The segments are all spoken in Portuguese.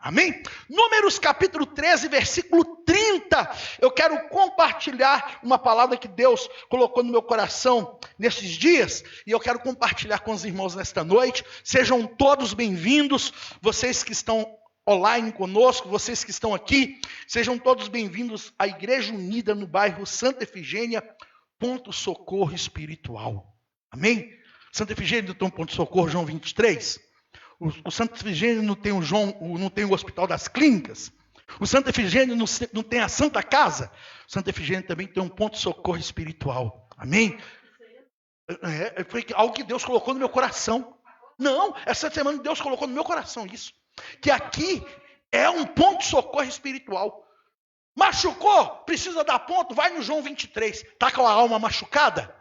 Amém? Números capítulo 13, versículo 30. Eu quero compartilhar uma palavra que Deus colocou no meu coração nesses dias. E eu quero compartilhar com os irmãos nesta noite. Sejam todos bem-vindos. Vocês que estão online conosco, vocês que estão aqui. Sejam todos bem-vindos à Igreja Unida no bairro Santa Efigênia, Ponto Socorro Espiritual. Amém? Santa Efigênia tem um ponto de socorro, João 23. O Santa Efigênia não tem não tem o Hospital das Clínicas. O Santa Efigênia não tem a Santa Casa. O Santa Efigênia também tem um ponto de socorro espiritual. Amém? Foi algo que Deus colocou no meu coração. Não, essa semana Deus colocou no meu coração isso. Que aqui é um ponto de socorro espiritual. Machucou? Precisa dar ponto? Vai no João 23. Está com a alma machucada?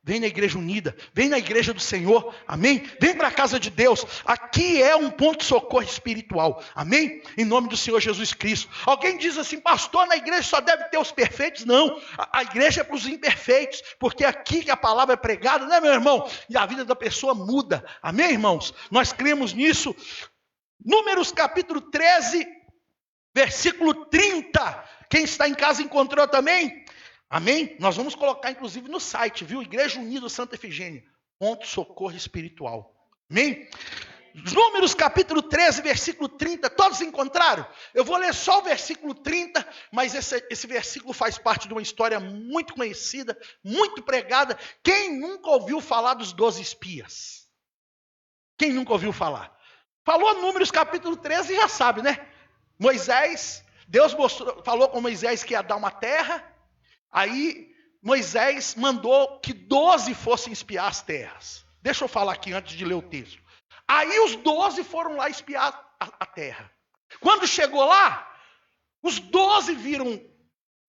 Vem na Igreja Unida, vem na Igreja do Senhor, amém? Vem para a casa de Deus, aqui é um ponto de socorro espiritual, amém? Em nome do Senhor Jesus Cristo. Alguém diz assim, pastor, na igreja só deve ter os perfeitos? Não, a igreja é para os imperfeitos, porque é aqui que a palavra é pregada, né, meu irmão? E a vida da pessoa muda, amém, irmãos? Nós cremos nisso. Números capítulo 13, versículo 30. Quem está em casa encontrou também? Amém? Nós vamos colocar, inclusive, no site, viu? Igreja Unida Santa Efigênia, ponto socorro espiritual. Amém? Números capítulo 13, versículo 30, todos encontraram? Eu vou ler só o versículo 30, mas esse versículo faz parte de uma história muito conhecida, muito pregada. Quem nunca ouviu falar dos 12 espias? Quem nunca ouviu falar? Falou Números capítulo 13 já sabe, né? Moisés, Deus falou com Moisés que ia dar uma terra. Aí Moisés mandou que 12 fossem espiar as terras. Deixa eu falar aqui antes de ler o texto. Aí os 12 foram lá espiar a terra. Quando chegou lá, os 12 viram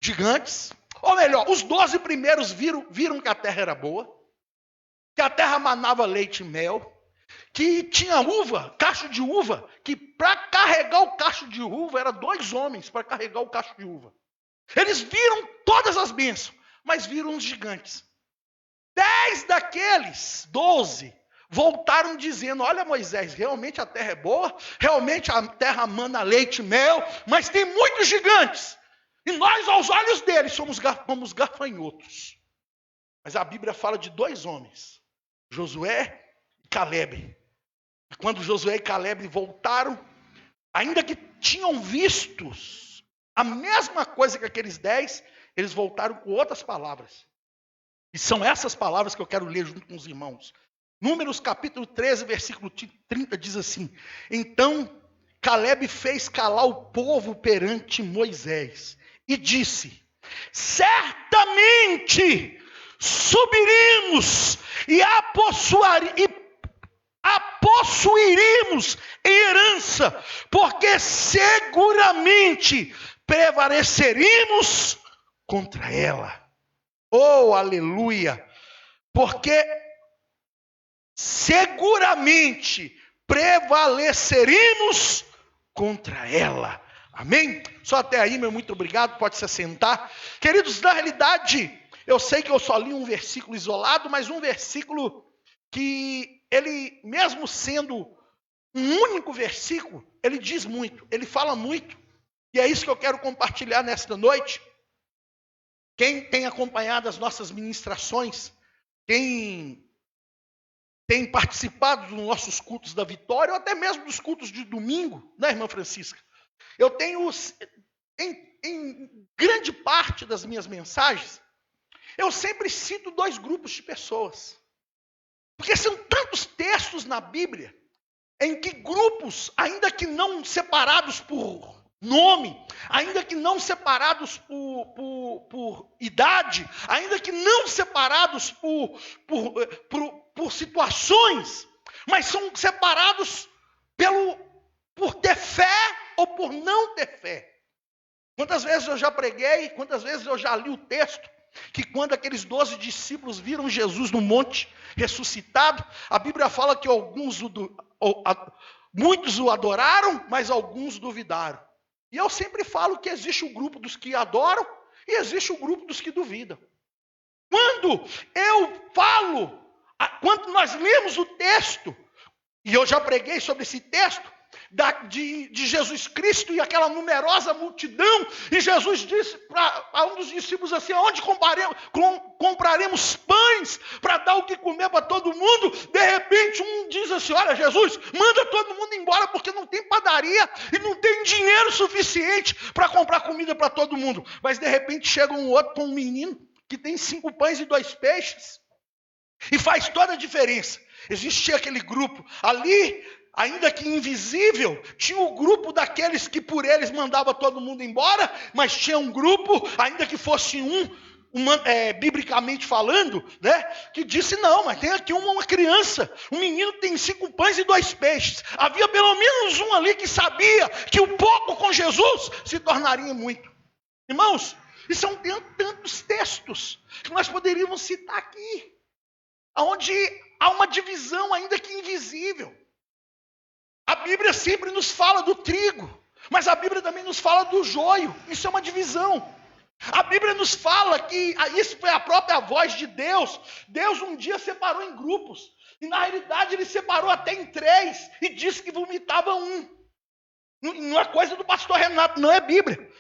gigantes. Ou melhor, os 12 primeiros viram que a terra era boa. Que a terra manava leite e mel. Que tinha uva, cacho de uva. Que para carregar o cacho de uva, era 2 homens para carregar o cacho de uva. Eles viram todas as bênçãos, mas viram os gigantes. 10 daqueles, 12, voltaram dizendo, olha Moisés, realmente a terra é boa, realmente a terra mana leite e mel, mas tem muitos gigantes. E nós, aos olhos deles, somos gafanhotos. Mas a Bíblia fala de 2 homens, Josué e Calebe. E quando Josué e Calebe voltaram, ainda que tinham vistos a mesma coisa que aqueles 10, eles voltaram com outras palavras. E são essas palavras que eu quero ler junto com os irmãos. Números capítulo 13, versículo 30 diz assim: Então Calebe fez calar o povo perante Moisés e disse: Certamente subiremos e possuiremos em herança, porque seguramente prevaleceremos contra ela. Oh, aleluia! Porque seguramente prevaleceremos contra ela. Amém? Só até aí, meu muito obrigado, pode se assentar. Queridos, na realidade, eu sei que eu só li um versículo isolado, mas um versículo que ele, mesmo sendo um único versículo, ele diz muito, ele fala muito. E é isso que eu quero compartilhar nesta noite. Quem tem acompanhado as nossas ministrações, quem tem participado dos nossos cultos da vitória, ou até mesmo dos cultos de domingo, né, irmã Francisca? Eu tenho, em grande parte das minhas mensagens, eu sempre cito 2 grupos de pessoas. Porque são tantos textos na Bíblia, em que grupos, ainda que não separados por nome, ainda que não separados por idade, ainda que não separados por situações, mas são separados por ter fé ou por não ter fé. Quantas vezes eu já preguei, quantas vezes eu já li o texto, que quando aqueles 12 discípulos viram Jesus no monte ressuscitado, a Bíblia fala que muitos o adoraram, mas alguns duvidaram. E eu sempre falo que existe o grupo dos que adoram e existe o grupo dos que duvidam. Quando nós lemos o texto, e eu já preguei sobre esse texto, de Jesus Cristo e aquela numerosa multidão, e Jesus disse para um dos discípulos assim: onde compraremos pães para dar o que comer para todo mundo? De repente um diz assim: olha, Jesus, manda todo mundo embora porque não tem padaria e não tem dinheiro suficiente para comprar comida para todo mundo. Mas de repente chega um outro com um menino que tem 5 pães e 2 peixes, e faz toda a diferença. Existia aquele grupo ali, ainda que invisível, tinha o grupo daqueles que por eles mandava todo mundo embora, mas tinha um grupo, ainda que fosse biblicamente falando, né, que disse: não, mas tem aqui uma criança, um menino tem 5 pães e 2 peixes. Havia pelo menos um ali que sabia que o pouco com Jesus se tornaria muito. Irmãos, e são tantos textos que nós poderíamos citar aqui, onde há uma divisão ainda que invisível. A Bíblia sempre nos fala do trigo, mas a Bíblia também nos fala do joio. Isso é uma divisão. A Bíblia nos fala que isso foi a própria voz de Deus. Deus um dia separou em grupos, e na realidade ele separou até em 3, e disse que vomitava um. Não é coisa do pastor Renato, não é Bíblia.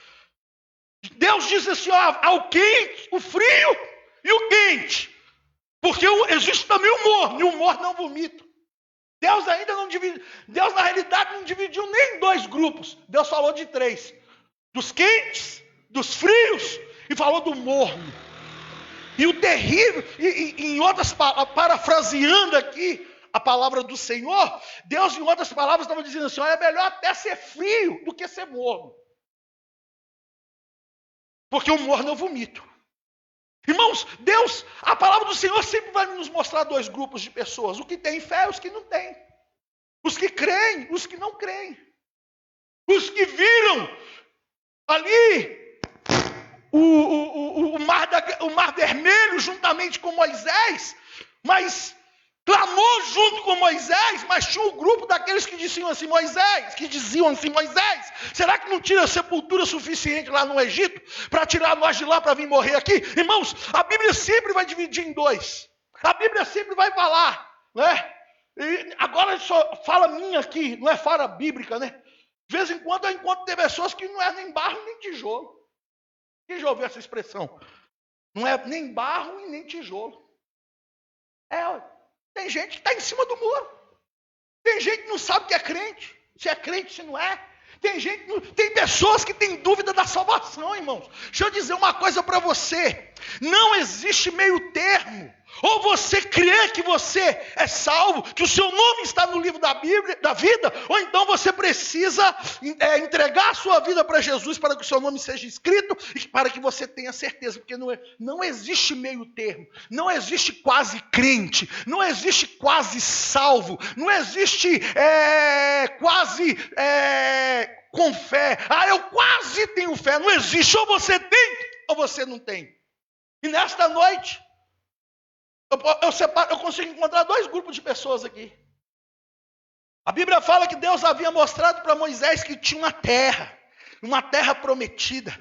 Deus diz assim: ó, ao quente, o frio e o quente. Porque existe também o morno, e o morno não vomita. Deus ainda não dividiu, Deus na realidade não dividiu nem em 2 grupos. Deus falou de 3. Dos quentes, dos frios, e falou do morno. E o terrível, e em outras palavras, parafraseando aqui a palavra do Senhor, Deus em outras palavras estava dizendo assim: olha, é melhor até ser frio do que ser morno. Porque o morno eu vomito. Irmãos, Deus, a palavra do Senhor sempre vai nos mostrar 2 grupos de pessoas: o que tem fé e os que não têm, os que creem, os que não creem, os que viram ali o mar vermelho juntamente com Moisés, mas clamou junto com Moisés, mas tinha um grupo daqueles que diziam assim: Moisés, será que não tira sepultura suficiente lá no Egito para tirar nós de lá para vir morrer aqui? Irmãos, a Bíblia sempre vai dividir em 2. A Bíblia sempre vai falar, né? E agora só fala minha aqui, não é fala bíblica, né? De vez em quando eu encontro pessoas que não é nem barro nem tijolo. Quem já ouviu essa expressão? Não é nem barro e nem tijolo. Tem gente que está em cima do muro. Tem gente que não sabe que é crente. Se é crente, se não é. Tem pessoas que têm dúvida da salvação, irmãos. Deixa eu dizer uma coisa para você. Não existe meio termo. Ou você crê que você é salvo, que o seu nome está no livro da Bíblia, da vida, ou então você precisa entregar a sua vida para Jesus para que o seu nome seja escrito e para que você tenha certeza, porque não existe meio termo, não existe quase crente, não existe quase salvo, não existe quase com fé. Eu quase tenho fé. Não existe, ou você tem ou você não tem. E nesta noite eu consigo encontrar 2 grupos de pessoas aqui. A Bíblia fala que Deus havia mostrado para Moisés que tinha uma terra prometida.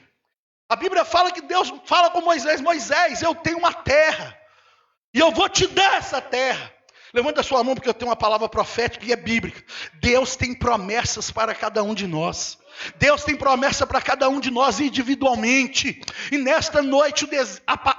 A Bíblia fala que Deus fala com Moisés: Moisés, eu tenho uma terra, e eu vou te dar essa terra. Levanta a sua mão, porque eu tenho uma palavra profética e é bíblica. Deus tem promessas para cada um de nós. Deus tem promessa para cada um de nós individualmente. E nesta noite,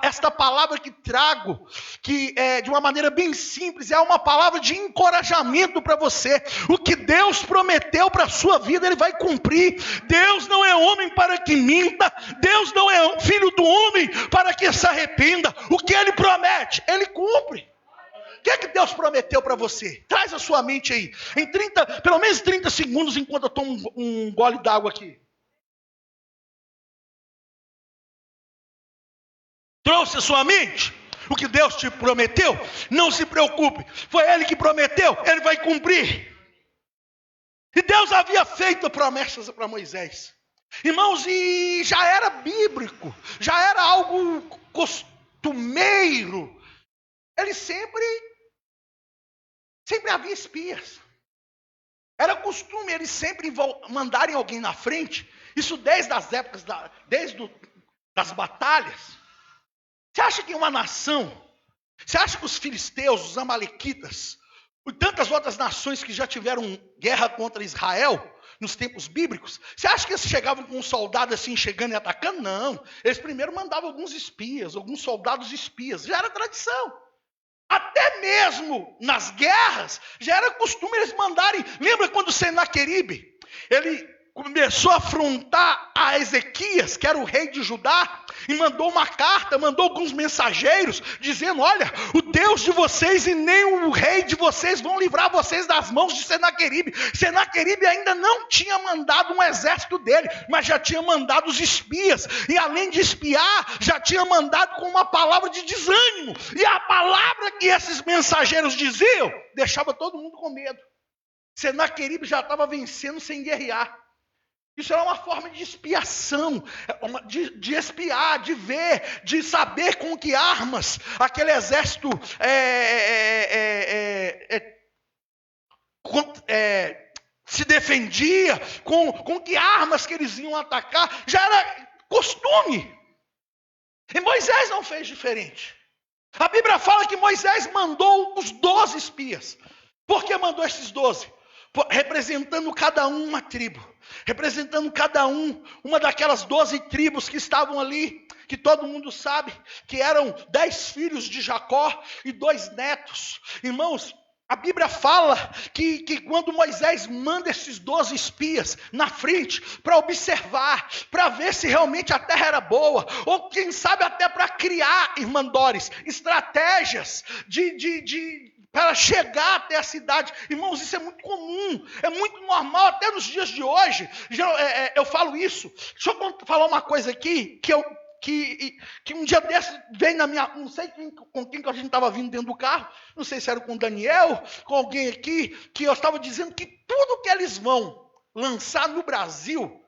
esta palavra que trago, que é de uma maneira bem simples, é uma palavra de encorajamento para você. O que Deus prometeu para a sua vida, Ele vai cumprir. Deus não é homem para que minta. Deus não é filho do homem para que se arrependa. O que Ele promete, Ele cumpre. O que é que Deus prometeu para você? Traz a sua mente aí. Pelo menos 30 segundos, enquanto eu tomo um gole d'água aqui. Trouxe a sua mente? O que Deus te prometeu? Não se preocupe. Foi Ele que prometeu, Ele vai cumprir. E Deus havia feito promessas para Moisés. Irmãos, e já era bíblico. Já era algo costumeiro. Ele sempre havia espias. Era costume eles sempre mandarem alguém na frente. Isso desde as épocas, das batalhas. Você acha que uma nação, você acha que os filisteus, os amalequitas, e tantas outras nações que já tiveram guerra contra Israel, nos tempos bíblicos, você acha que eles chegavam com um soldado assim, chegando e atacando? Não. Eles primeiro mandavam alguns espias, alguns soldados espias. Já era tradição. Até mesmo nas guerras, já era costume eles mandarem. Lembra quando Senaqueribe, ele começou a afrontar a Ezequias, que era o rei de Judá, e mandou uma carta, mandou alguns mensageiros, dizendo: olha, o Deus de vocês e nem o rei de vocês vão livrar vocês das mãos de Senaqueribe. Senaqueribe ainda não tinha mandado um exército dele, mas já tinha mandado os espias, e além de espiar, já tinha mandado com uma palavra de desânimo, e a palavra que esses mensageiros diziam, deixava todo mundo com medo. Senaqueribe já estava vencendo sem guerrear. Isso era uma forma de expiação, de espiar, de ver, de saber com que armas aquele exército se defendia, com que armas que eles iam atacar. Já era costume. E Moisés não fez diferente. A Bíblia fala que Moisés mandou os 12 espias. Por que mandou esses 12? Representando cada um uma tribo, representando cada um, uma daquelas 12 tribos que estavam ali, que todo mundo sabe, que eram 10 filhos de Jacó e 2 netos. Irmãos, a Bíblia fala que quando Moisés manda esses 12 espias na frente, para observar, para ver se realmente a terra era boa, ou quem sabe até para criar, irmã Doris, estratégias para chegar até a cidade. Irmãos, isso é muito comum, é muito normal, até nos dias de hoje. Eu falo isso. Deixa eu falar uma coisa aqui, que um dia desse veio na minha... Não sei com quem que a gente estava vindo dentro do carro, não sei se era com o Daniel, com alguém aqui, que eu estava dizendo que tudo que eles vão lançar no Brasil,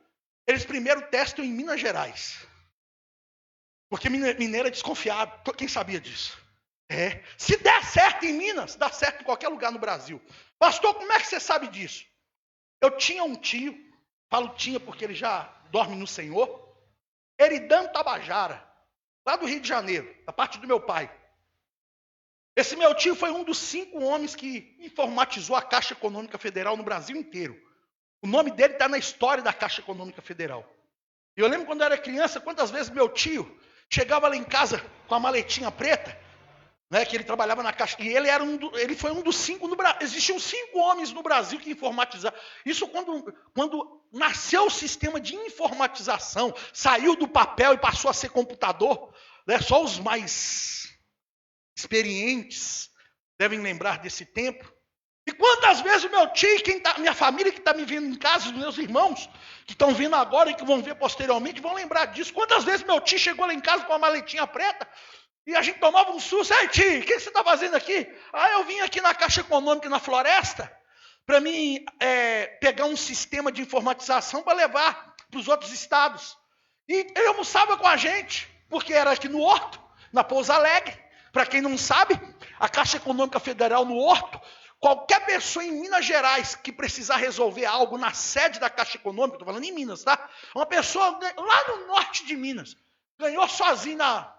eles primeiro testam em Minas Gerais. Porque mineiro é desconfiado. Quem sabia disso? Se der certo em Minas, dá certo em qualquer lugar no Brasil. Pastor, como é que você sabe disso? Eu tinha um tio, falo tinha porque ele já dorme no Senhor, Eridan Tabajara, lá do Rio de Janeiro, da parte do meu pai. Esse meu tio foi um dos 5 homens que informatizou a Caixa Econômica Federal no Brasil inteiro. O nome dele está na história da Caixa Econômica Federal. E eu lembro quando eu era criança, quantas vezes meu tio chegava lá em casa com a maletinha preta, que ele trabalhava na Caixa, e ele foi um dos 5 no Brasil. Existiam 5 homens no Brasil que informatizaram. Isso quando nasceu o sistema de informatização, saiu do papel e passou a ser computador, só os mais experientes devem lembrar desse tempo. E quantas vezes o meu tio, minha família que está me vendo em casa, os meus irmãos que estão vindo agora e que vão ver posteriormente, vão lembrar disso. Quantas vezes meu tio chegou lá em casa com a maletinha preta, e a gente tomava um susto. Ei, tio, o que você está fazendo aqui? Eu vim aqui na Caixa Econômica, na Floresta, para mim pegar um sistema de informatização para levar para os outros estados. E ele almoçava com a gente, porque era aqui no Horto, na Pouso Alegre. Para quem não sabe, a Caixa Econômica Federal no Horto, qualquer pessoa em Minas Gerais que precisar resolver algo na sede da Caixa Econômica, estou falando em Minas, tá? Uma pessoa lá no norte de Minas, ganhou sozinho na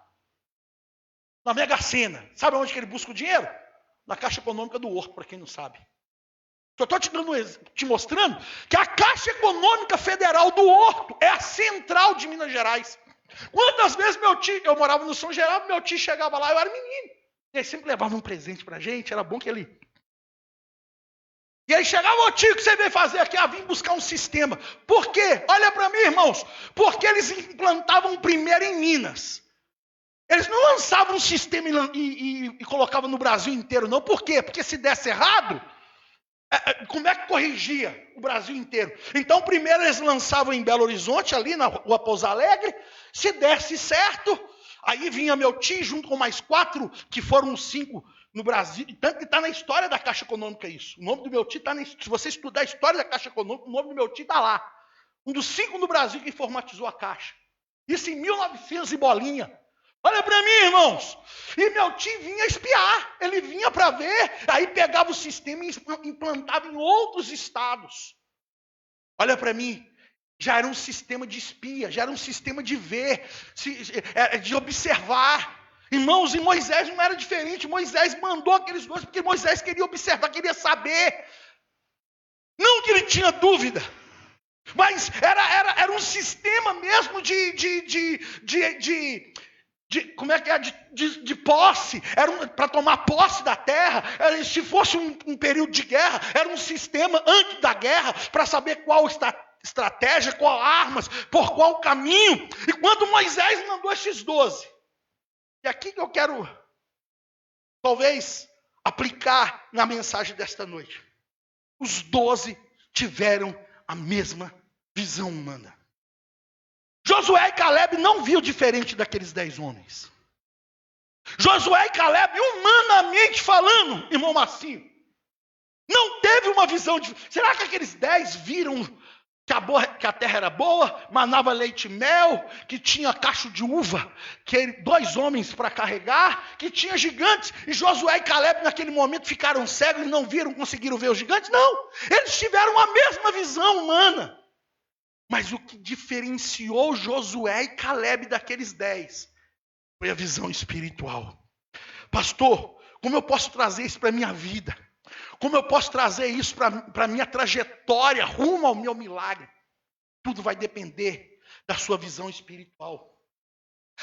Mega Sena. Sabe onde que ele busca o dinheiro? Na Caixa Econômica do Horto, para quem não sabe. Só estou te mostrando que a Caixa Econômica Federal do Horto é a central de Minas Gerais. Quantas vezes eu morava no São Geraldo, meu tio chegava lá, eu era menino. E ele sempre levava um presente para a gente, era bom que ele... E aí chegava o tio, que você veio fazer aqui? Vim buscar um sistema. Por quê? Olha para mim, irmãos. Porque eles implantavam primeiro em Minas. Eles não lançavam um sistema e colocavam no Brasil inteiro, não. Por quê? Porque se desse errado, como é que corrigia o Brasil inteiro? Então, primeiro eles lançavam em Belo Horizonte, ali na Rua Pouso Alegre. Se desse certo, aí vinha meu tio, junto com mais 4, que foram os 5 no Brasil. Tanto que está na história da Caixa Econômica isso. O nome do meu tio está... Se você estudar a história da Caixa Econômica, o nome do meu tio está lá. Um dos 5 no Brasil que informatizou a Caixa. Isso em 1900 e bolinha. Olha para mim, irmãos. E meu tio vinha espiar. Ele vinha para ver. Aí pegava o sistema e implantava em outros estados. Olha para mim. Já era um sistema de espia. Já era um sistema de ver. De observar. Irmãos, e Moisés não era diferente. Moisés mandou aqueles dois porque Moisés queria observar, queria saber. Não que ele tinha dúvida, mas era um sistema mesmo como é que é? De posse. Era para tomar posse da terra. Se fosse um período de guerra, era um sistema antes da guerra para saber qual estratégia, qual armas, por qual caminho. E quando Moisés mandou esses 12, e aqui que eu quero talvez aplicar na mensagem desta noite. Os 12 tiveram a mesma visão humana. Josué e Caleb não viu diferente daqueles 10 homens. Josué e Caleb, humanamente falando, irmão Marcinho, não teve uma visão de... Será que aqueles 10 viram que a terra era boa, manava leite e mel, que tinha cacho de uva, que 2 homens para carregar, que tinha gigantes, e Josué e Caleb naquele momento ficaram cegos e não viram, conseguiram ver os gigantes? Não, eles tiveram a mesma visão humana. Mas o que diferenciou Josué e Caleb daqueles 10 foi a visão espiritual. Pastor, como eu posso trazer isso para a minha vida? Como eu posso trazer isso para a minha trajetória rumo ao meu milagre? Tudo vai depender da sua visão espiritual.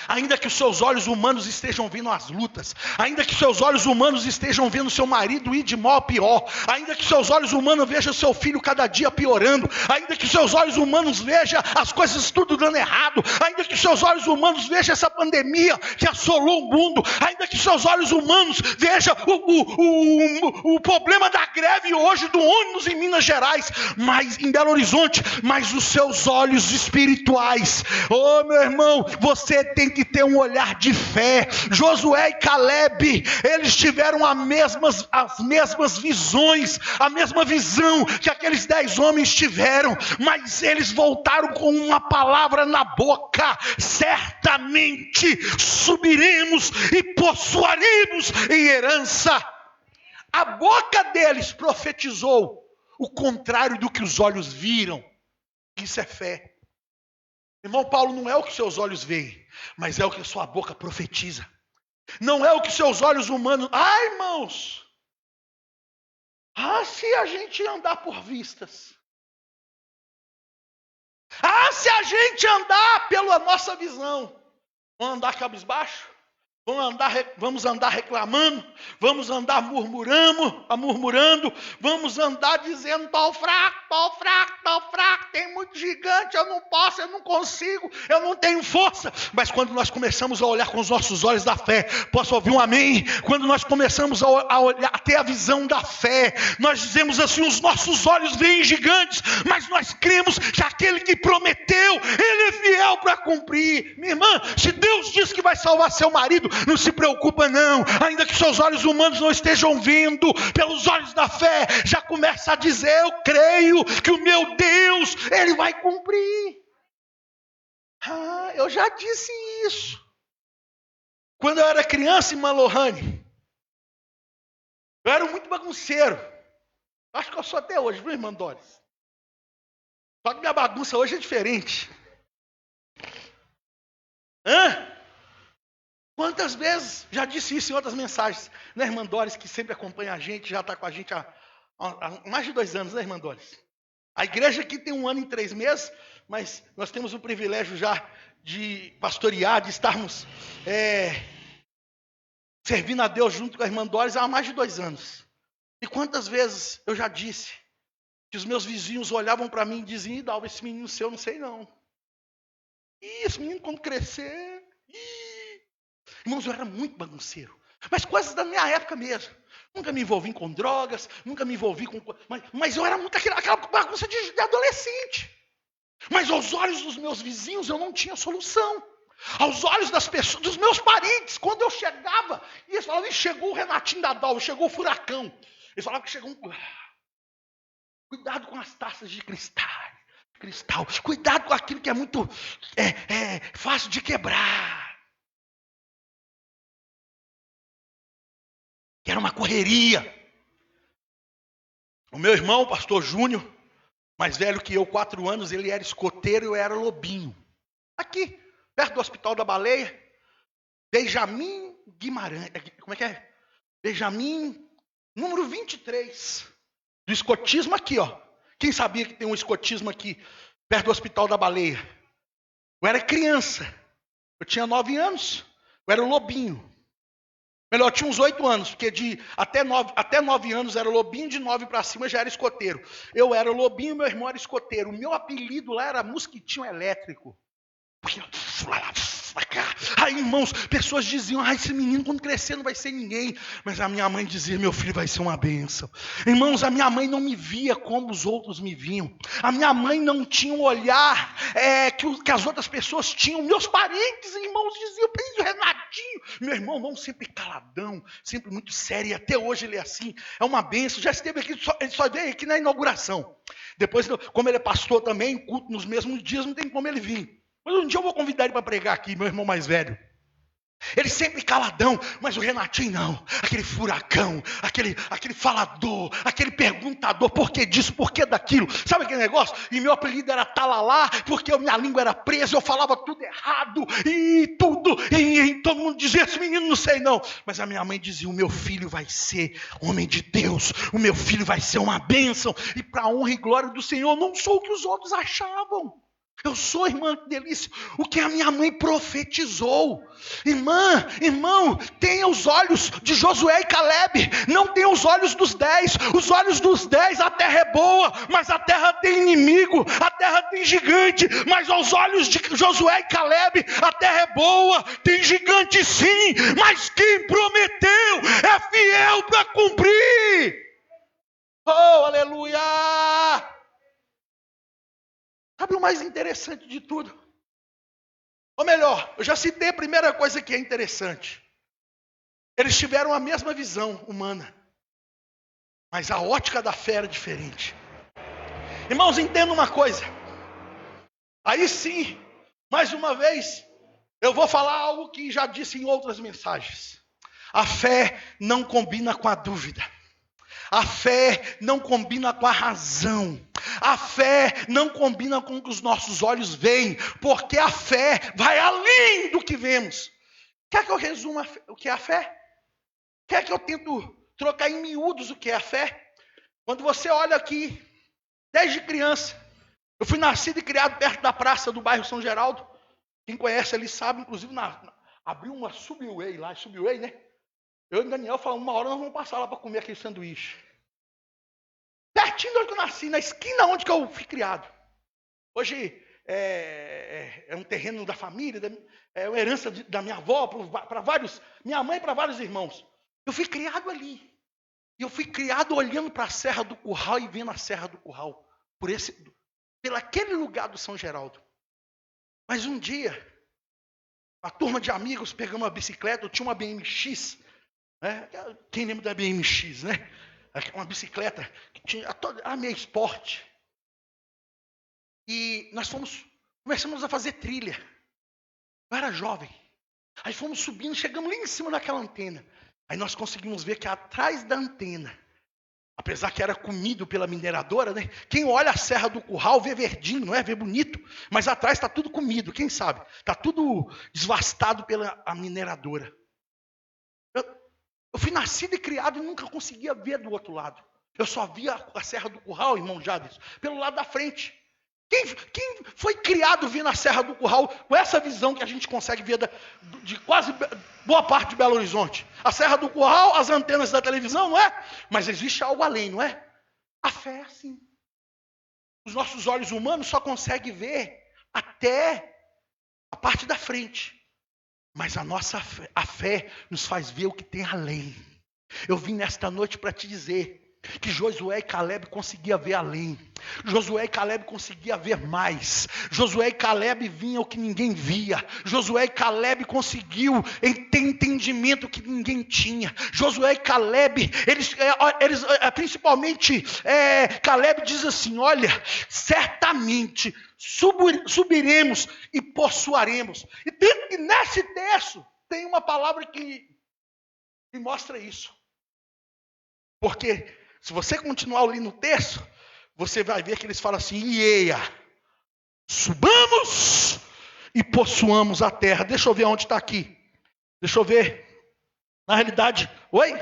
Ainda que os seus olhos humanos estejam vendo as lutas, ainda que os seus olhos humanos estejam vendo seu marido ir de mal a pior, ainda que os seus olhos humanos vejam seu filho cada dia piorando, ainda que os seus olhos humanos vejam as coisas tudo dando errado, ainda que os seus olhos humanos vejam essa pandemia que assolou o mundo, ainda que os seus olhos humanos vejam o problema da greve hoje do ônibus em Minas Gerais, mas em Belo Horizonte, mas os seus olhos espirituais, oh meu irmão, você tem que ter um olhar de fé. Josué e Caleb, eles tiveram as mesmas visões, a mesma visão que aqueles 10 homens tiveram, mas eles voltaram com uma palavra na boca: certamente subiremos e possuiremos em herança. A boca deles profetizou o contrário do que os olhos viram. Isso é fé. Irmão, Paulo, não é o que seus olhos veem, mas é o que a sua boca profetiza. Não é o que seus olhos humanos... irmãos! Se a gente andar por vistas. Se a gente andar pela nossa visão. Vamos andar cabisbaixo? Vamos andar reclamando, vamos andar murmurando, vamos andar dizendo: estou fraco, tem muito gigante, eu não posso, eu não consigo, eu não tenho força. Mas quando nós começamos a olhar com os nossos olhos da fé, posso ouvir um amém? Quando nós começamos a olhar, a ter a visão da fé, nós dizemos assim: os nossos olhos veem gigantes, mas nós cremos que aquele que prometeu, ele é fiel para cumprir. Minha irmã, se Deus diz que vai salvar seu marido, não se preocupa não, ainda que seus olhos humanos não estejam vendo, pelos olhos da fé, já começa a dizer: eu creio que o meu Deus, Ele vai cumprir. Eu já disse isso. Quando eu era criança em Malohane, eu era muito bagunceiro. Acho que eu sou até hoje, viu, irmã Doris? Só que minha bagunça hoje é diferente. Quantas vezes, já disse isso em outras mensagens, né, irmã Doris, que sempre acompanha a gente, já está com a gente há mais de 2 anos, né, irmã Doris? A igreja aqui tem 1 ano e 3 meses, mas nós temos o privilégio já de pastorear, de estarmos servindo a Deus junto com a irmã Doris há mais de 2 anos. E quantas vezes eu já disse que os meus vizinhos olhavam para mim e diziam: Dalva, esse menino seu, não sei não. Esse menino quando crescer... Irmãos, eu era muito bagunceiro. Mas coisas da minha época mesmo. Nunca me envolvi com drogas, nunca me envolvi com... Mas eu era muito aquela bagunça de adolescente. Mas aos olhos dos meus vizinhos eu não tinha solução. Aos olhos das pessoas, dos meus parentes, quando eu chegava, e eles falavam: chegou o Renatinho da Dalva, chegou o furacão. Eles falavam que chegou um... Cuidado com as taças de cristal. Cuidado com aquilo que é muito fácil de quebrar. Que era uma correria. O meu irmão, o pastor Júnior, mais velho que eu, 4 anos, ele era escoteiro e eu era lobinho. Aqui, perto do Hospital da Baleia, Benjamin Guimarães, como é que é? Benjamin, número 23, do escotismo aqui, ó. Quem sabia que tem um escotismo aqui, perto do Hospital da Baleia? Eu era criança, eu tinha 9 anos, eu era o lobinho. Melhor, eu tinha uns 8 anos, porque até 9 anos era lobinho, de 9 para cima já era escoteiro. Eu era lobinho, meu irmão era escoteiro. O meu apelido lá era mosquitinho elétrico. Porque aí, irmãos, pessoas diziam, esse menino quando crescer não vai ser ninguém. Mas a minha mãe dizia, meu filho vai ser uma bênção. Irmãos, a minha mãe não me via como os outros me viam. A minha mãe não tinha um olhar que as outras pessoas tinham. Meus parentes, irmãos, diziam, Renatinho. Meu irmão, não, sempre caladão, sempre muito sério. E até hoje ele é assim, é uma bênção. Já esteve aqui, ele só veio aqui na inauguração. Depois, como ele é pastor também, culto nos mesmos dias, não tem como ele vir. Mas um dia eu vou convidar ele para pregar aqui, meu irmão mais velho. Ele sempre caladão, mas o Renatinho não. Aquele furacão, aquele falador, aquele perguntador, por que disso, por que daquilo. Sabe aquele negócio? E meu apelido era Talalá, porque a minha língua era presa, eu falava tudo errado, e tudo. E todo mundo dizia, esse menino não sei não. Mas a minha mãe dizia, o meu filho vai ser homem de Deus, o meu filho vai ser uma bênção. E para a honra e glória do Senhor, eu não sou o que os outros achavam. Eu sou, irmã, que delícia, o que a minha mãe profetizou. Irmão, tenha os olhos de Josué e Calebe, não tenha os olhos dos 10. Os olhos dos 10, a terra é boa, mas a terra tem inimigo, a terra tem gigante. Mas aos olhos de Josué e Calebe, a terra é boa, tem gigante sim, mas quem prometeu é fiel para cumprir. Oh, aleluia! Sabe o mais interessante de tudo? Ou melhor, eu já citei a primeira coisa que é interessante. Eles tiveram a mesma visão humana, mas a ótica da fé era diferente. Irmãos, entenda uma coisa. Aí sim, mais uma vez, eu vou falar algo que já disse em outras mensagens. A fé não combina com a dúvida. A fé não combina com a razão. A fé não combina com o que os nossos olhos veem, porque a fé vai além do que vemos. Quer que eu resuma o que é a fé? Quer que eu tento trocar em miúdos o que é a fé? Quando você olha aqui, desde criança, eu fui nascido e criado perto da praça do bairro São Geraldo. Quem conhece ali sabe, inclusive abriu uma Subway lá, Subway, né? Eu e o Daniel falamos, uma hora nós vamos passar lá para comer aquele sanduíche. Pertinho de onde eu nasci, na esquina onde que eu fui criado. Hoje é um terreno da família, é uma herança da minha avó para vários, minha mãe para vários irmãos. Eu fui criado ali. E eu fui criado olhando para a Serra do Curral e vendo a Serra do Curral. Pelo aquele lugar do São Geraldo. Mas um dia, a turma de amigos pegamos uma bicicleta, eu tinha uma BMX. Né? Quem lembra da BMX, né? Uma bicicleta que tinha a meia esporte. E nós começamos a fazer trilha. Eu era jovem. Aí fomos subindo, chegamos lá em cima daquela antena. Aí nós conseguimos ver que atrás da antena, apesar que era comido pela mineradora, né? Quem olha a Serra do Curral vê verdinho, não é? Vê bonito. Mas atrás está tudo comido, quem sabe? Está tudo desvastado pela mineradora. Eu fui nascido e criado e nunca conseguia ver do outro lado. Eu só via a Serra do Curral, irmão Jades, pelo lado da frente. Quem foi criado vendo a Serra do Curral com essa visão que a gente consegue ver de quase boa parte de Belo Horizonte? A Serra do Curral, as antenas da televisão, não é? Mas existe algo além, não é? A fé é assim. Os nossos olhos humanos só conseguem ver até a parte da frente. Mas a fé nos faz ver o que tem além. Eu vim nesta noite para te dizer que Josué e Calebe conseguiam ver além. Josué e Calebe conseguiam ver mais. Josué e Calebe vinham o que ninguém via. Josué e Calebe conseguiu ter entendimento que ninguém tinha. Josué e Calebe, eles principalmente Calebe diz assim, olha, certamente subiremos e possuaremos. E nesse texto tem uma palavra que mostra isso. Porque se você continuar ali no texto, você vai ver que eles falam assim, Ieia, subamos e possuamos a terra. Deixa eu ver onde está aqui. Deixa eu ver. Na realidade, oi?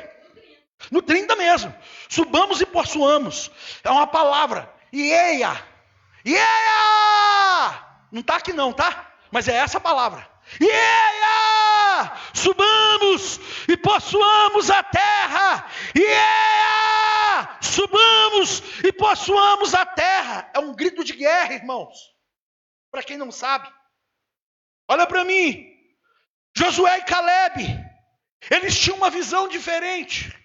No 30 mesmo. Subamos e possuamos. É uma palavra. Ieia. Ieia. Não está aqui não, tá? Mas é essa a palavra. Ieia. Subamos e possuamos a terra. Ieia. Subamos e possuamos a terra. É um grito de guerra, irmãos. Para quem não sabe. Olha para mim. Josué e Caleb. Eles tinham uma visão diferente.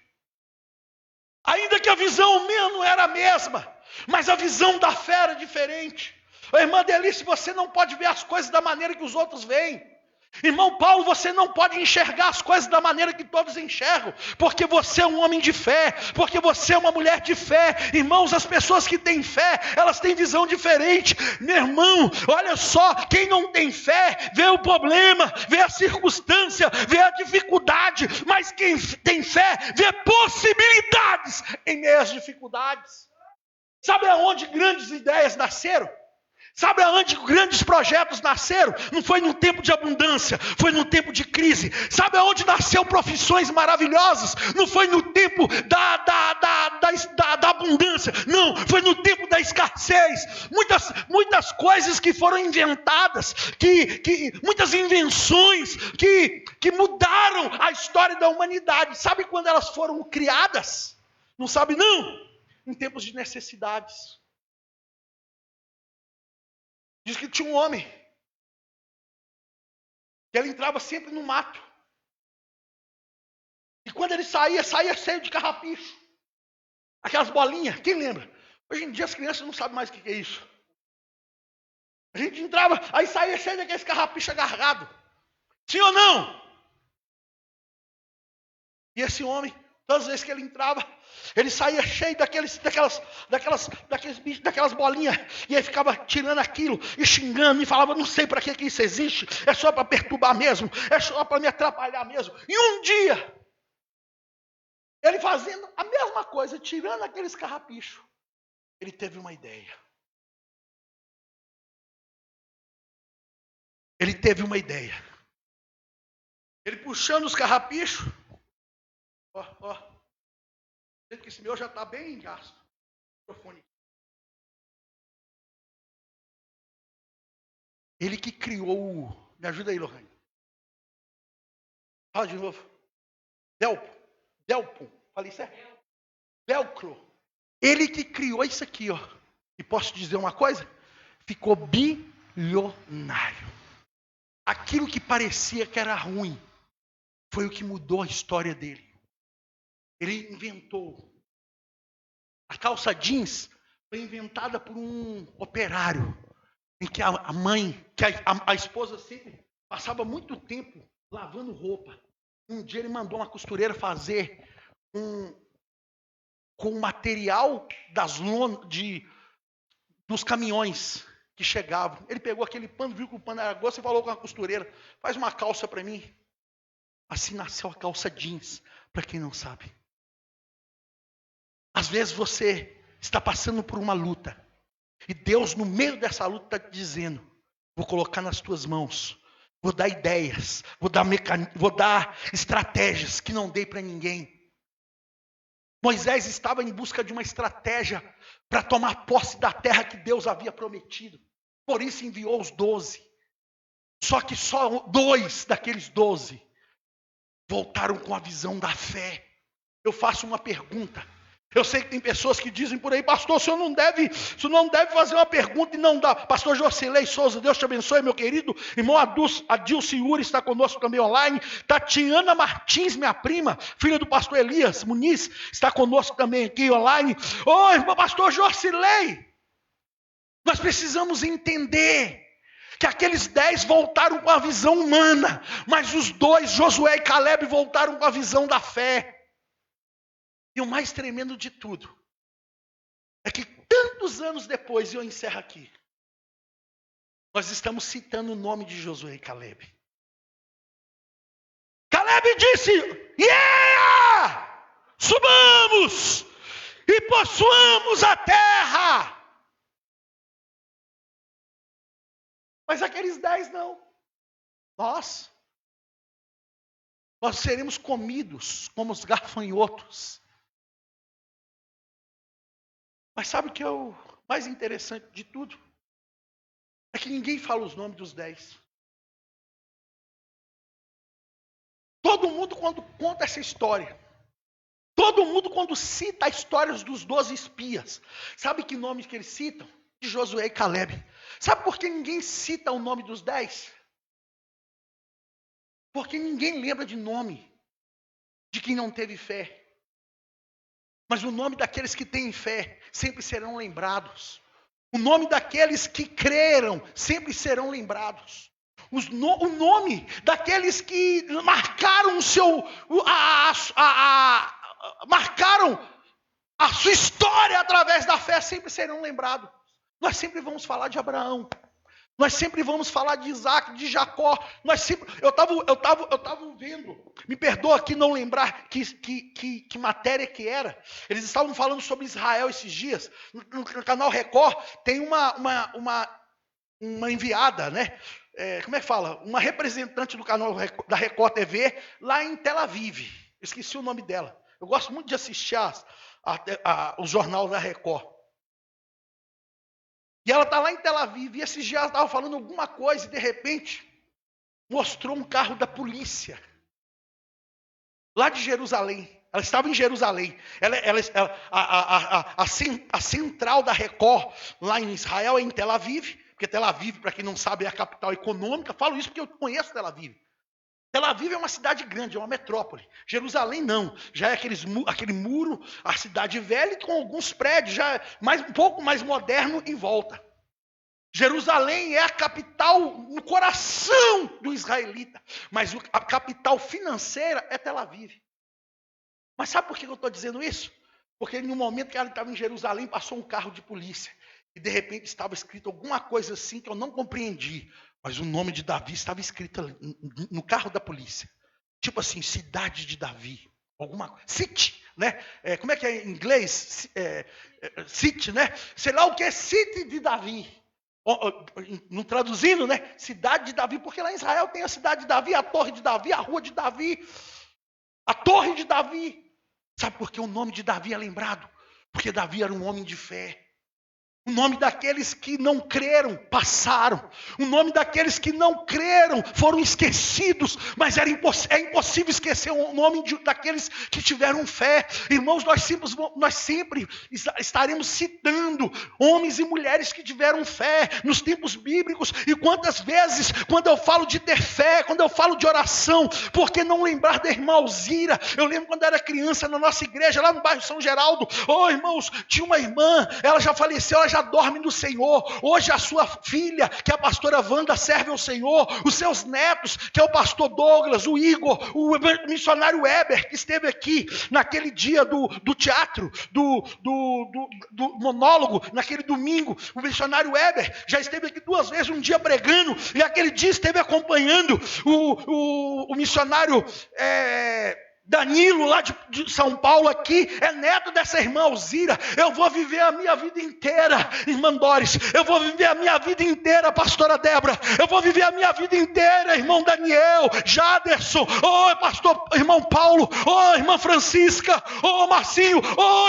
Ainda que a visão minha não era a mesma, mas a visão da fé era diferente. Irmã Delice, você não pode ver as coisas da maneira que os outros veem. Irmão Paulo, você não pode enxergar as coisas da maneira que todos enxergam, porque você é um homem de fé, porque você é uma mulher de fé. Irmãos, as pessoas que têm fé, elas têm visão diferente. Meu irmão, olha só, quem não tem fé, vê o problema, vê a circunstância, vê a dificuldade, mas quem tem fé, vê possibilidades em meio às dificuldades. Sabe aonde grandes ideias nasceram? Sabe aonde grandes projetos nasceram? Não foi num tempo de abundância, foi num tempo de crise. Sabe aonde nasceu profissões maravilhosas? Não foi no tempo da abundância, não, foi no tempo da escassez. Muitas coisas que foram inventadas, muitas invenções que mudaram a história da humanidade. Sabe quando elas foram criadas? Não sabe não? Em tempos de necessidades. Diz que tinha um homem, que ele entrava sempre no mato. E quando ele saía cheio de carrapicho. Aquelas bolinhas, quem lembra? Hoje em dia as crianças não sabem mais o que é isso. A gente entrava, aí saía cheio daqueles carrapicho agarrado. Sim ou não? E esse homem, todas as vezes que ele entrava, ele saía cheio daquelas bolinhas, e ele ficava tirando aquilo, e xingando, e falava, não sei para que isso existe, é só para perturbar mesmo, é só para me atrapalhar mesmo. E um dia, ele fazendo a mesma coisa, tirando aqueles carrapichos, ele teve uma ideia. Ele teve uma ideia. Ele puxando os carrapichos, ó. Que esse meu já está bem gasto. Microfone. Ele que criou. Me ajuda aí, Lohane. Fala de novo. Delpo. Falei certo? Velcro. Ele que criou isso aqui, ó. E posso dizer uma coisa? Ficou bilionário. Aquilo que parecia que era ruim foi o que mudou a história dele. Ele inventou. A calça jeans foi inventada por um operário, em que a mãe, que a esposa sempre passava muito tempo lavando roupa. Um dia ele mandou uma costureira fazer com o material dos caminhões que chegavam. Ele pegou aquele pano, viu que o pano era grosso e falou com a costureira, faz uma calça para mim. Assim nasceu a calça jeans, para quem não sabe. Às vezes você está passando por uma luta. E Deus, no meio dessa luta, está dizendo, vou colocar nas tuas mãos. Vou dar ideias. Vou dar estratégias que não dei para ninguém. Moisés estava em busca de uma estratégia para tomar posse da terra que Deus havia prometido. Por isso enviou os 12. Só que só 2 daqueles 12 voltaram com a visão da fé. Eu faço uma pergunta. Eu sei que tem pessoas que dizem por aí, pastor, o senhor não deve fazer uma pergunta e não dá. Pastor Jocelei Souza, Deus te abençoe, meu querido. Irmão Adilce Yuri está conosco também online. Tatiana Martins, minha prima, filha do pastor Elias Muniz, está conosco também aqui online. Ô, irmão pastor Jocelei, nós precisamos entender que aqueles 10 voltaram com a visão humana, mas os 2, Josué e Caleb, voltaram com a visão da fé. E o mais tremendo de tudo é que tantos anos depois, e eu encerro aqui, nós estamos citando o nome de Josué e Caleb. Caleb disse, subamos e possuamos a terra. Mas aqueles 10 não. Nós nós seremos comidos como os gafanhotos. Mas sabe o que é o mais interessante de tudo? É que ninguém fala os nomes dos 10. Todo mundo, quando conta essa história, todo mundo, quando cita as histórias dos 12 espias, sabe que nomes que eles citam? De Josué e Calebe. Sabe por que ninguém cita o nome dos 10? Porque ninguém lembra de nome de quem não teve fé. Mas o nome daqueles que têm fé sempre serão lembrados. O nome daqueles que creram sempre serão lembrados. O nome daqueles que marcaram marcaram a sua história através da fé sempre serão lembrados. Nós sempre vamos falar de Abraão. Nós sempre vamos falar de Isaac, de Jacó. Eu estava vendo, me perdoa aqui não lembrar que matéria que era. Eles estavam falando sobre Israel esses dias. No canal Record tem uma enviada, né? Como é que fala? Uma representante do canal da Record TV lá em Tel Aviv. Esqueci o nome dela. Eu gosto muito de assistir o jornal da Record. E ela está lá em Tel Aviv, e esses dias ela estava falando alguma coisa, e de repente, mostrou um carro da polícia, lá de Jerusalém. Ela estava em Jerusalém. A central da Record, lá em Israel, é em Tel Aviv, porque Tel Aviv, para quem não sabe, é a capital econômica. Falo isso porque eu conheço Tel Aviv. Tel Aviv é uma cidade grande, é uma metrópole. Jerusalém não, já é aquele muro, a cidade velha com alguns prédios, já é um pouco mais moderno em volta. Jerusalém é a capital no coração do israelita, mas a capital financeira é Tel Aviv. Mas sabe por que eu estou dizendo isso? Porque no momento que ela estava em Jerusalém, passou um carro de polícia, e de repente estava escrito alguma coisa assim que eu não compreendi. Mas o nome de Davi estava escrito no carro da polícia. Tipo assim, cidade de Davi. Alguma coisa. City, né? Como é que é em inglês? City, né? Sei lá o que é City de Davi. Não traduzindo, né? Cidade de Davi. Porque lá em Israel tem a cidade de Davi, a torre de Davi, a rua de Davi, a torre de Davi. Sabe por que o nome de Davi é lembrado? Porque Davi era um homem de fé. O nome daqueles que não creram passaram. O nome daqueles que não creram foram esquecidos. Mas é impossível esquecer o nome daqueles que tiveram fé. Irmãos, nós sempre estaremos citando homens e mulheres que tiveram fé nos tempos bíblicos. E quantas vezes, quando eu falo de ter fé, quando eu falo de oração, por que não lembrar da irmã Alzira? Eu lembro quando era criança na nossa igreja, lá no bairro São Geraldo. Irmãos, tinha uma irmã, ela já faleceu, ela já dorme no Senhor. Hoje a sua filha, que é a pastora Wanda, serve ao Senhor. Os seus netos, que é o pastor Douglas, o Igor, o missionário Weber, que esteve aqui naquele dia do teatro, do monólogo, naquele domingo. O missionário Weber já esteve aqui 2 vezes, um dia pregando, e aquele dia esteve acompanhando o missionário Danilo, lá de São Paulo aqui, é neto dessa irmã Alzira. Eu vou viver a minha vida inteira, irmã Doris. Eu vou viver a minha vida inteira, pastora Débora. Eu vou viver a minha vida inteira, irmão Daniel, Jaderson, pastor, irmão Paulo, irmã Francisca, Marcinho,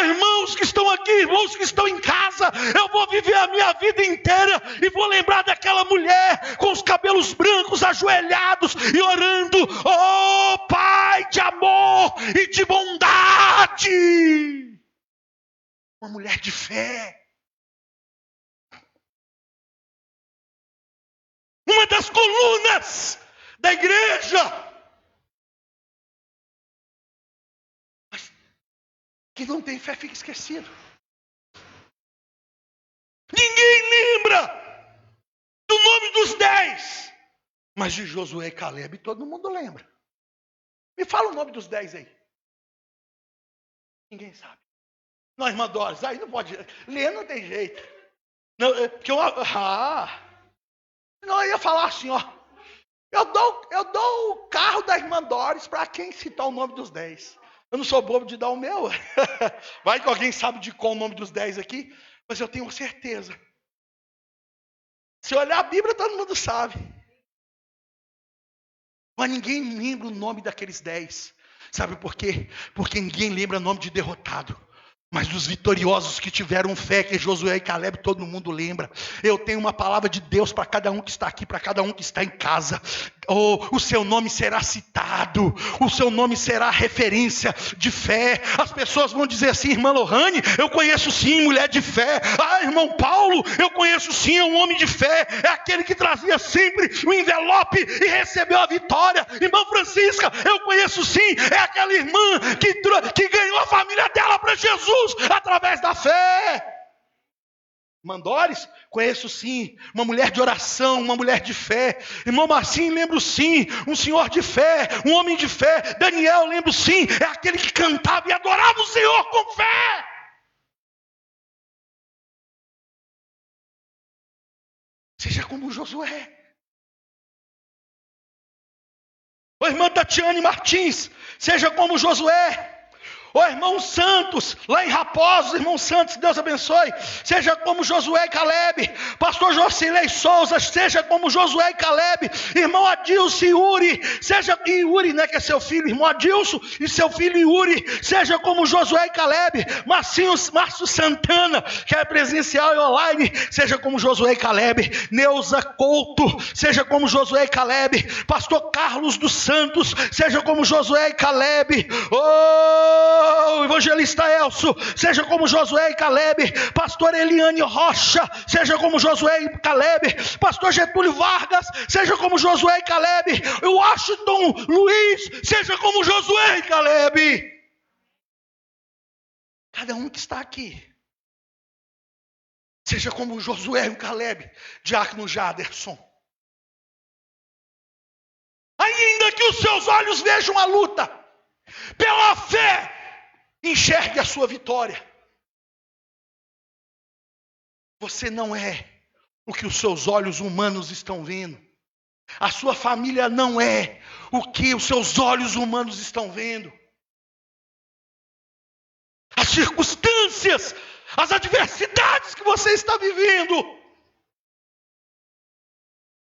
irmãos que estão aqui, irmãos que estão em casa. Eu vou viver a minha vida inteira e vou lembrar daquela mulher com os cabelos brancos, ajoelhados e orando. Pai de amor e de bondade, uma mulher de fé, uma das colunas da igreja. Mas quem não tem fé fica esquecido. Ninguém lembra do nome dos 10, mas de Josué e Calebe todo mundo lembra. Me fala o nome dos 10 aí. Ninguém sabe. Não, irmã Doris, aí não pode. Ler não tem jeito. Não, porque não, eu ia falar assim, ó. Eu dou o carro da irmã Doris para quem citar o nome dos 10. Eu não sou bobo de dar o meu. Vai que alguém sabe de qual o nome dos 10 aqui. Mas eu tenho certeza. Se olhar a Bíblia, todo mundo sabe. Mas ninguém lembra o nome daqueles 10. Sabe por quê? Porque ninguém lembra o nome de derrotado. Mas dos vitoriosos que tiveram fé, que Josué e Caleb, todo mundo lembra. Eu tenho uma palavra de Deus para cada um que está aqui, para cada um que está em casa. Oh, o seu nome será citado, o seu nome será referência de fé. As pessoas vão dizer assim: irmã Lohane, eu conheço sim, mulher de fé. Ah, irmão Paulo, eu conheço sim, é um homem de fé. É aquele que trazia sempre o envelope e recebeu a vitória. Irmã Francisca, eu conheço sim, é aquela irmã que ganhou a família dela para Jesus através da fé. Mandores, conheço sim, uma mulher de oração, uma mulher de fé. Irmão Marcinho, lembro sim, um senhor de fé, um homem de fé. Daniel, lembro sim, é aquele que cantava e adorava o Senhor com fé. Seja como Josué. Ô irmã Tatiane Martins, seja como Josué. Ô irmão Santos, lá em Raposos, irmão Santos, Deus abençoe. Seja como Josué e Caleb. Pastor Jocilei Souza, seja como Josué e Caleb. Irmão Adilson e Yuri, seja Yuri, né, que é seu filho, irmão Adilson e seu filho Yuri, seja como Josué e Caleb. Márcio Santana, que é presencial e online, seja como Josué e Caleb. Neuza Couto, seja como Josué e Caleb. Pastor Carlos dos Santos, seja como Josué e Caleb. O evangelista Elcio, seja como Josué e Caleb. Pastor Eliane Rocha, seja como Josué e Caleb. Pastor Getúlio Vargas, seja como Josué e Caleb. O Washington Luiz, seja como Josué e Caleb. Cada um que está aqui, seja como Josué e Caleb. Diácono Jaderson, ainda que os seus olhos vejam a luta, pela fé enxergue a sua vitória. Você não é o que os seus olhos humanos estão vendo. A sua família não é o que os seus olhos humanos estão vendo. As circunstâncias, as adversidades que você está vivendo,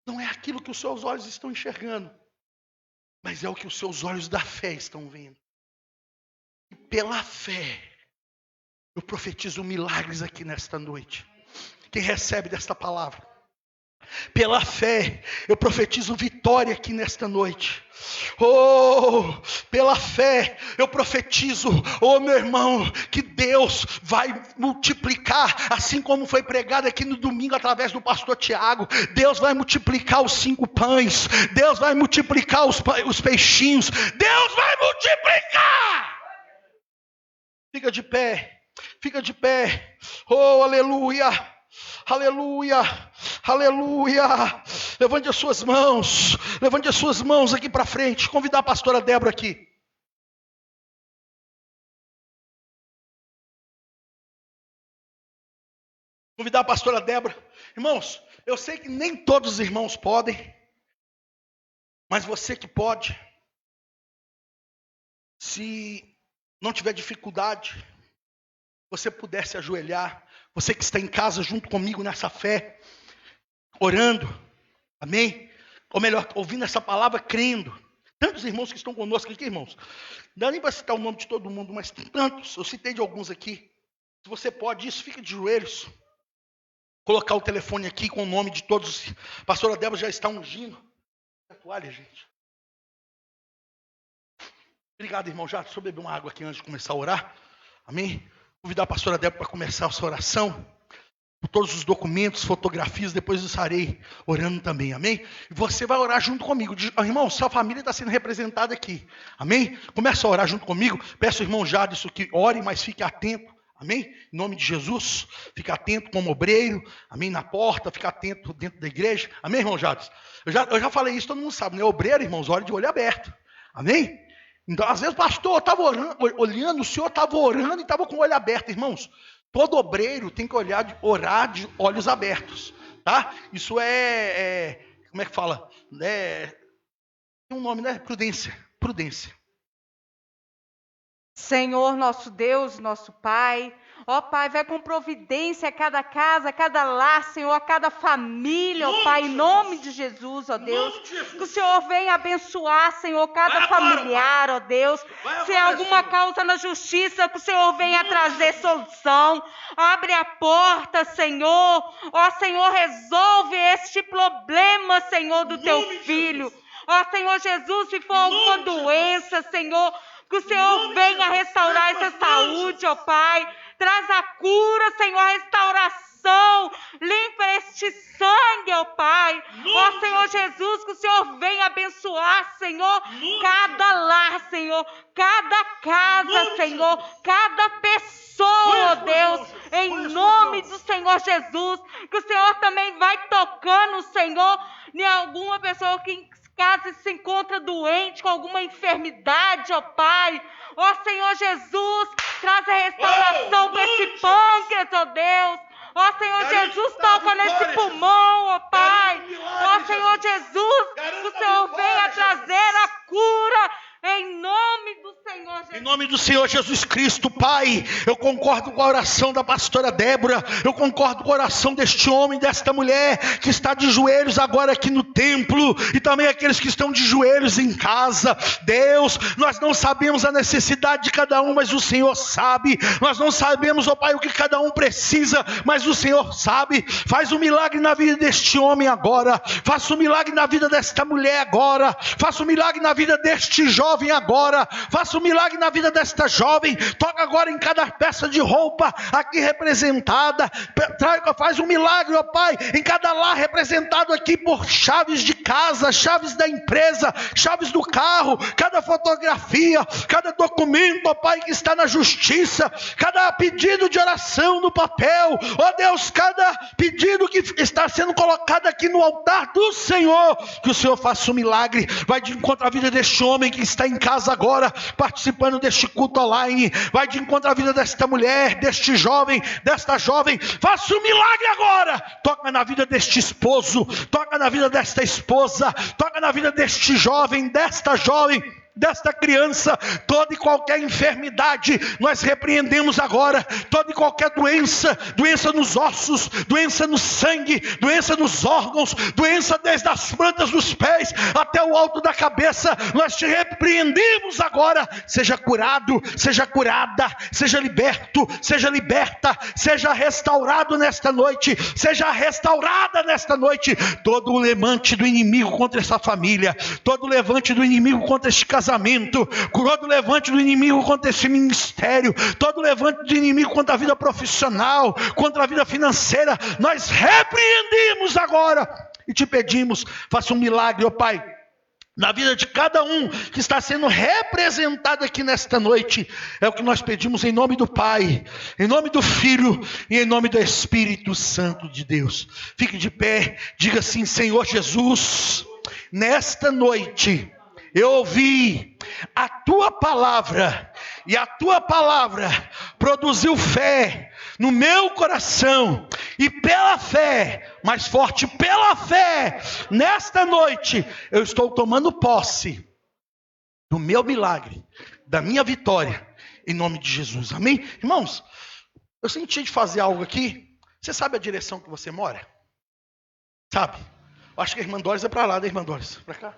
não é aquilo que os seus olhos estão enxergando, mas é o que os seus olhos da fé estão vendo. E pela fé, eu profetizo milagres aqui nesta noite. Quem recebe desta palavra? Pela fé, eu profetizo vitória aqui nesta noite. Oh, pela fé, eu profetizo, oh meu irmão, que Deus vai multiplicar, assim como foi pregado aqui no domingo através do pastor Tiago. Deus vai multiplicar os 5 pães, Deus vai multiplicar os peixinhos, Deus vai multiplicar. Fica de pé, fica de pé. Oh, aleluia, aleluia, aleluia. Levante as suas mãos aqui para frente. Convidar a pastora Débora aqui. Convidar a pastora Débora. Irmãos, eu sei que nem todos os irmãos podem, mas você que pode, se não tiver dificuldade, você puder se ajoelhar, você que está em casa junto comigo nessa fé, orando, amém? Ou melhor, ouvindo essa palavra, crendo. Tantos irmãos que estão conosco aqui, irmãos, não dá nem para citar o nome de todo mundo, mas tantos, eu citei de alguns aqui. Se você pode isso, fica de joelhos. Colocar o telefone aqui com o nome de todos. A pastora Débora já está ungindo a toalha, gente. Obrigado, irmão. Já deixa eu beber uma água aqui antes de começar a orar. Amém? Convidar a pastora Débora para começar a sua oração. Por todos os documentos, fotografias, depois eu estarei orando também, amém? E você vai orar junto comigo. Irmão, sua família está sendo representada aqui, amém? Começa a orar junto comigo. Peço ao irmão Jadson que ore, mas fique atento, amém? Em nome de Jesus, fique atento como obreiro, amém? Na porta, fique atento dentro da igreja, amém, irmão Jadson? Eu já falei isso, todo mundo sabe, né? Obreiro, irmãos, ore de olho aberto, amém? Então, às vezes, pastor, eu estava olhando, o senhor estava orando e estava com o olho aberto, irmãos. Todo obreiro tem que orar de olhos abertos, tá? Isso como é que fala? Tem um nome, né? Prudência. Senhor, nosso Deus, nosso Pai, Ó Pai, vai com providência a cada casa, a cada lar, Senhor, a cada família, ó Pai, em nome de Jesus, ó Deus. Que o Senhor venha abençoar, Senhor, cada familiar, ó Deus. Se há alguma causa na justiça, que o Senhor venha trazer solução. Abre a porta, Senhor. Ó Senhor, resolve este problema, Senhor, do teu filho. Ó Senhor Jesus, se for alguma doença, Senhor, que o Senhor venha restaurar essa saúde, ó Pai. Traz a cura, Senhor, a restauração. Limpa este sangue, ó Pai. Ó Senhor Jesus, que o Senhor venha abençoar, Senhor, cada lar, Senhor, cada casa, Senhor, cada pessoa, ó Deus, em nome do Senhor Jesus. Que o Senhor também vai tocando, Senhor, em alguma pessoa que em casa se encontra doente com alguma enfermidade, ó Pai. Ó Senhor Jesus, traz a restauração para esse pâncreas, ó Deus. Ó Senhor Jesus, toca nesse pulmão, ó Pai. Ó Senhor Jesus, que o Senhor venha trazer a cura em nome do Senhor Jesus. Em nome do Senhor Jesus Cristo, Pai, eu concordo com a oração da pastora Débora, eu concordo com a oração deste homem, desta mulher, que está de joelhos agora aqui no templo, e também aqueles que estão de joelhos em casa. Deus, nós não sabemos a necessidade de cada um, mas o Senhor sabe. Nós não sabemos, ó Pai, o que cada um precisa, mas o Senhor sabe. Faz um milagre na vida deste homem agora, faça um milagre na vida desta mulher agora, faça um milagre na vida deste jovem agora, faça um milagre na vida desta jovem. Toca agora em cada peça de roupa aqui representada, faz um milagre, ó Pai, em cada lar representado aqui por chaves de casa, chaves da empresa, chaves do carro, cada fotografia, cada documento, ó Pai, que está na justiça, cada pedido de oração no papel, ó Deus, cada pedido que está sendo colocado aqui no altar do Senhor, que o Senhor faça um milagre. Vai de encontro à vida deste homem que está em casa agora, participando deste culto online, vai de encontro à vida desta mulher, deste jovem, desta jovem. Faça um milagre agora. Toca na vida deste esposo, toca na vida desta esposa, toca na vida deste jovem, desta jovem, desta criança. Toda e qualquer enfermidade nós repreendemos agora, toda e qualquer doença, doença nos ossos, doença no sangue, doença nos órgãos, doença desde as plantas dos pés até o alto da cabeça, nós te repreendemos agora. Seja curado, seja curada, seja liberto, seja liberta, seja restaurado nesta noite, seja restaurada nesta noite. Todo o levante do inimigo contra essa família, todo o levante do inimigo contra este casamento, todo o levante do inimigo contra esse ministério, todo o levante do inimigo contra a vida profissional, contra a vida financeira, nós repreendemos agora e te pedimos, faça um milagre, ó Pai, na vida de cada um que está sendo representado aqui nesta noite. É o que nós pedimos em nome do Pai, em nome do Filho e em nome do Espírito Santo de Deus. Fique de pé, diga assim: Senhor Jesus, nesta noite eu ouvi a tua palavra, e a tua palavra produziu fé no meu coração, e pela fé, mais forte, pela fé, nesta noite eu estou tomando posse do meu milagre, da minha vitória, em nome de Jesus, amém? Irmãos, eu senti de fazer algo aqui. Você sabe a direção que você mora? Sabe? Eu acho que a irmã Doris é para lá, né, irmã Doris? Para cá?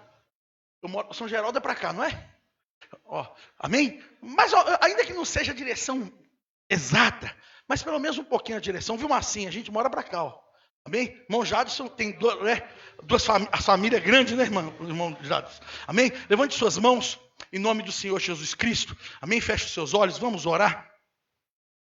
Eu moro, São Geraldo é para cá, não é? Ó, amém? Mas ó, ainda que não seja a direção exata, mas pelo menos um pouquinho a direção. Viu, Marcinha? A gente mora para cá, ó. Amém? Irmão Jadson tem duas famílias grandes, né, irmão Jadson? Amém? Levante suas mãos em nome do Senhor Jesus Cristo. Amém? Feche os seus olhos, vamos orar.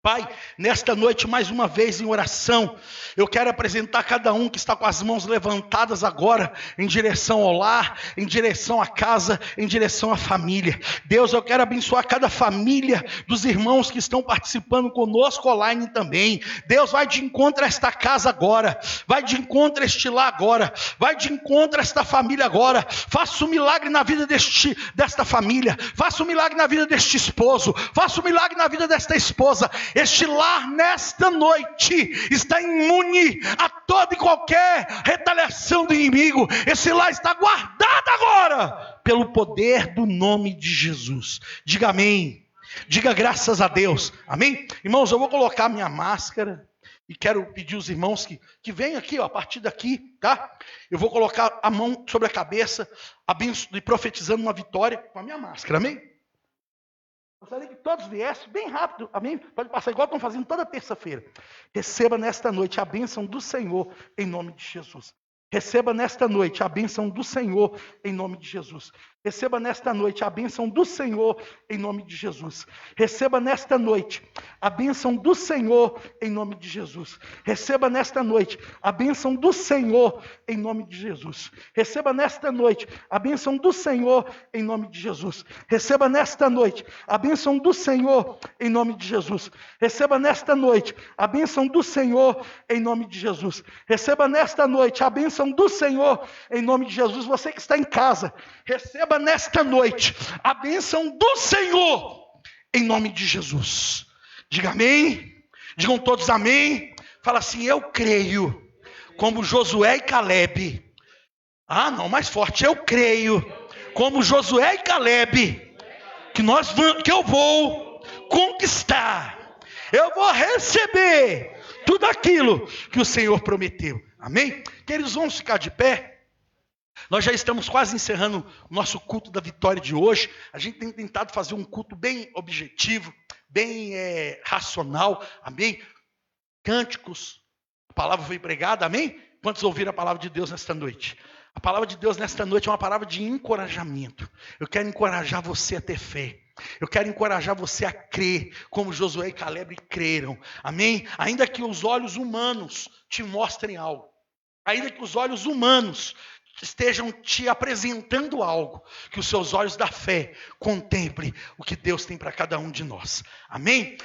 Pai, nesta noite, mais uma vez em oração, eu quero apresentar cada um que está com as mãos levantadas agora, em direção ao lar, em direção à casa, em direção à família. Deus, eu quero abençoar cada família dos irmãos que estão participando conosco online também. Deus, vai de encontro a esta casa agora, vai de encontro a este lar agora, vai de encontro a esta família agora. Faça um milagre na vida desta família, faça um milagre na vida deste esposo, faça um milagre na vida desta esposa. Este lar nesta noite está imune a toda e qualquer retaliação do inimigo. Esse lar está guardado agora pelo poder do nome de Jesus. Diga amém. Diga graças a Deus. Amém? Irmãos, eu vou colocar minha máscara e quero pedir os irmãos que venham aqui, ó, a partir daqui, tá? Eu vou colocar a mão sobre a cabeça, e profetizando uma vitória com a minha máscara. Amém? Gostaria que todos viessem bem rápido, amém? Pode passar igual estão fazendo toda terça-feira. Receba nesta noite a bênção do Senhor em nome de Jesus. Receba nesta noite a bênção do Senhor em nome de Jesus. Receba nesta noite a bênção do Senhor em nome de Jesus. Receba nesta noite a bênção do Senhor em nome de Jesus. Receba nesta noite a bênção do Senhor em nome de Jesus. Receba nesta noite a bênção do Senhor em nome de Jesus. Receba nesta noite a bênção do Senhor em nome de Jesus. Receba nesta noite a bênção do Senhor em nome de Jesus. Receba nesta noite a bênção do Senhor em nome de Jesus. Você que está em casa, receba nesta noite a bênção do Senhor em nome de Jesus. Diga amém. Digam todos amém. Fala assim: eu creio, como Josué e Calebe. Ah, não, mais forte. Eu creio, como Josué e Calebe, que eu vou conquistar. Eu vou receber tudo aquilo que o Senhor prometeu. Amém? Queridos, vamos ficar de pé. Nós já estamos quase encerrando o nosso culto da vitória de hoje. A gente tem tentado fazer um culto bem objetivo, bem racional. Amém? Cânticos, a palavra foi pregada. Amém? Quantos ouviram a palavra de Deus nesta noite? A palavra de Deus nesta noite é uma palavra de encorajamento. Eu quero encorajar você a ter fé. Eu quero encorajar você a crer, como Josué e Calebe creram. Amém? Ainda que os olhos humanos te mostrem algo. Ainda que os olhos humanos estejam te apresentando algo, que os seus olhos da fé contemplem o que Deus tem para cada um de nós. Amém?